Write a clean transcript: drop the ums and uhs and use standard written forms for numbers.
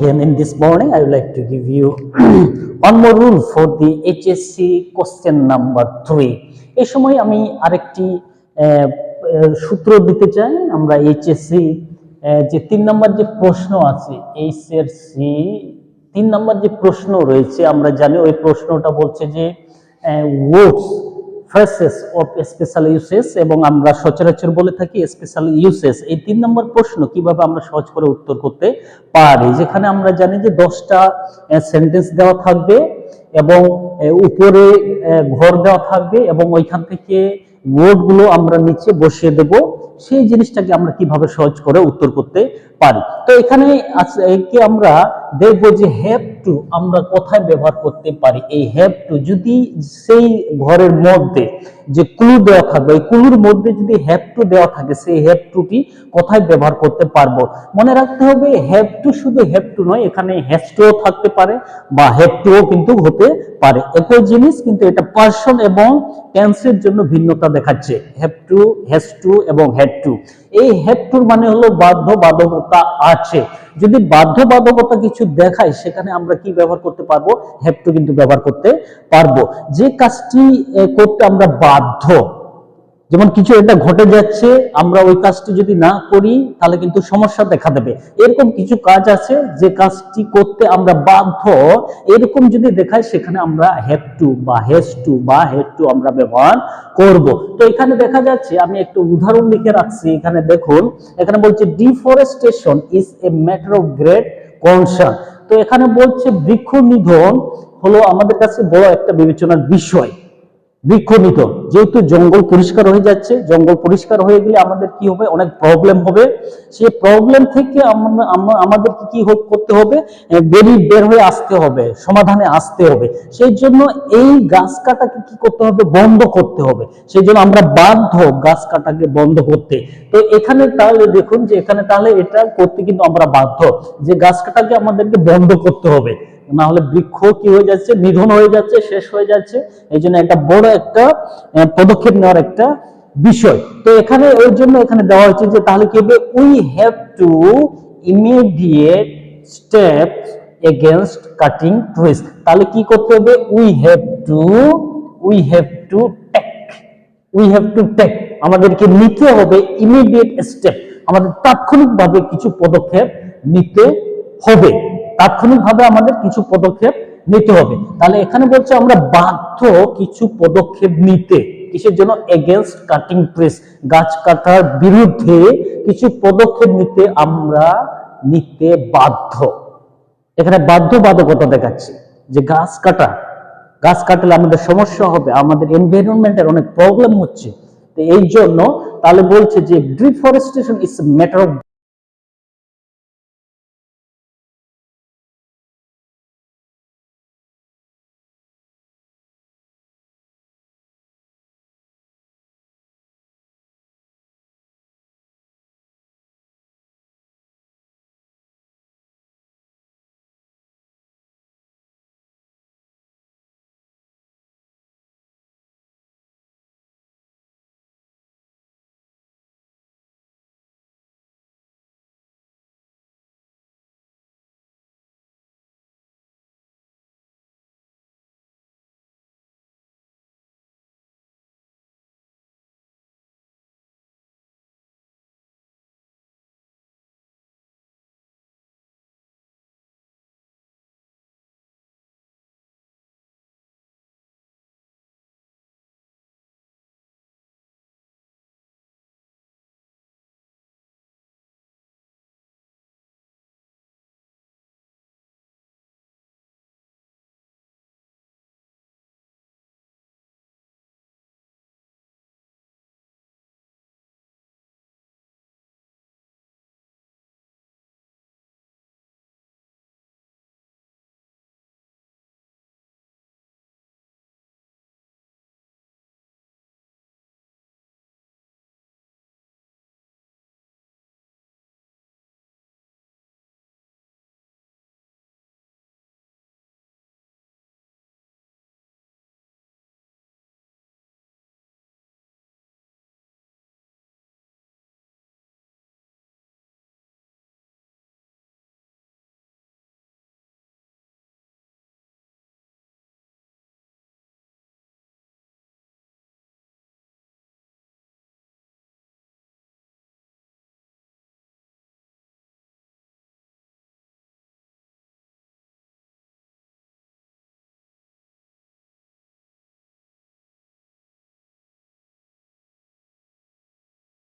again in this morning. I would like to give you one more rule for the HSC question number 3. এই সময় আমি আরেকটি সূত্র দিতে চাই। আমরা HSC যে 3 নম্বর যে প্রশ্ন আছে, HSC 3 নম্বর যে প্রশ্ন রয়েছে, আমরা জানি ওই প্রশ্নটা বলছে যে words phrases of special uses, এবং আমরা সচরাচর বলে থাকি স্পেশাল ইউসেস। এই 3 নম্বর প্রশ্ন কিভাবে আমরা সহজ করে উত্তর করতে পারি, যেখানে আমরা জানি যে 10টা সেন্টেন্স দেওয়া থাকবে এবং উপরে ঘর দেওয়া থাকবে এবং ওইখান থেকে ওয়ার্ড গুলো আমরা নিচে বসিয়ে দেব। সেই জিনিসটাকে আমরা কিভাবে সহজ করে উত্তর করতে পারি। তো এখানে কি আমরা দেখব যে হ্যাভ টু আমরা কোথায় ব্যবহার করতে পারি। এই হ্যাভ টু যদি সেই ঘরের মধ্যে যে ক্লু দেওয়া থাকবে, এই ক্লুর মধ্যে যদি হ্যাভ টু দেওয়া থাকে, সেই হ্যাভ টুটি কোথায় ব্যবহার করতে পারবো। মনে রাখতে হবে হ্যাভ টু শুধু হ্যাভ টু নয়, এখানে হ্যাজ টুও থাকতে পারে বা হ্যাভ টুও কিন্তু হতে পারে। একই জিনিস, কিন্তু এটা পার্সন এবং টেন্সের জন্য ভিন্নতা দেখাচ্ছে। হ্যাভ টু, হ্যাজ টু এবং হ্যাড টু। এই হ্যাভ টুর মানে হলো বাধ্যবাধকতা আছে। যদি বাধ্যবাধকতা কিছু দেখায়, সেখানে আমরা কি ব্যবহার করতে পারবো, হ্যাভ টু কিন্তু ব্যবহার করতে পারবো। যে কাজটি করতে আমরা বাধ্য, যেমন কিছু এটা ঘটে যাচ্ছে, আমরা ওই কাজটি যদি না করি তাহলে কিন্তু সমস্যা দেখা দেবে। এরকম কিছু কাজ আছে যে কাজটি করতে আমরা বাধ্য, এরকম যদি দেখায় সেখানে আমরা হ্যাভ টু বা হ্যাজ টু বা হ্যাড টু আমরা ব্যবহার করব। তো এখানে দেখা যাচ্ছে, আমি একটু উদাহরণ লিখে রাখছি। এখানে দেখুন, এখানে বলছে deforestation is a matter of great concern. তো এখানে বলছে বৃক্ষ নিধন হলো আমাদের কাছে বড় একটা বিবেচনার বিষয়। বৃক্ষ নিধন, যেহেতু জঙ্গল পরিষ্কার হয়ে যাচ্ছে, জঙ্গল পরিষ্কার হয়ে গেলে আমাদের কি হবে, অনেক প্রবলেম হবে। সেই প্রবলেম থেকে আমাদের কি করতে হবে, বের হয়ে আসতে হবে, সমাধানে আসতে হবে। সেই জন্য এই গাছ কাটাকে কি করতে হবে, বন্ধ করতে হবে। সেই জন্য আমরা বাধ্য গাছ কাটাকে বন্ধ করতে। তো এখানে তাহলে দেখুন যে এখানে তাহলে এটা করতে কিন্তু আমরা বাধ্য, যে গাছ কাটাকে আমাদেরকে বন্ধ করতে হবে, না হলে বৃক্ষ কি হয়ে যাচ্ছে, নিধন হয়ে যাচ্ছে, শেষ হয়ে যাচ্ছে। এই জন্য একটা বড় একটা পদক্ষেপ নেওয়ার একটা বিষয়। তো এখানে ওই জন্য এখানে দেওয়া হয়েছে যে তাহলে কি হবে, we have to immediate steps against cutting trees. তাহলে কি করতে হবে, উই হ্যাভ টু টেক, আমাদেরকে নিতে হবে ইমিডিয়েট স্টেপ, আমাদের তাৎক্ষণিকভাবে কিছু পদক্ষেপ নিতে হবে। তাৎক্ষণিকভাবে আমাদের কিছু পদক্ষেপ নিতে হবে। তাহলে এখানে বলছে আমরা বাধ্য কিছু পদক্ষেপ নিতে। কিসের জন্য, এগেইনস্ট কাটিং ট্রিজ, গাছ কাটার বিরুদ্ধে কিছু পদক্ষেপ নিতে আমরা বাধ্য। এখানে বাধ্যবাধকতা দেখাচ্ছে যে গাছ কাটলে আমাদের সমস্যা হবে, আমাদের এনভায়রনমেন্টের অনেক প্রবলেম হচ্ছে। তো এই জন্য তাহলে বলছে যে deforestation is a matter of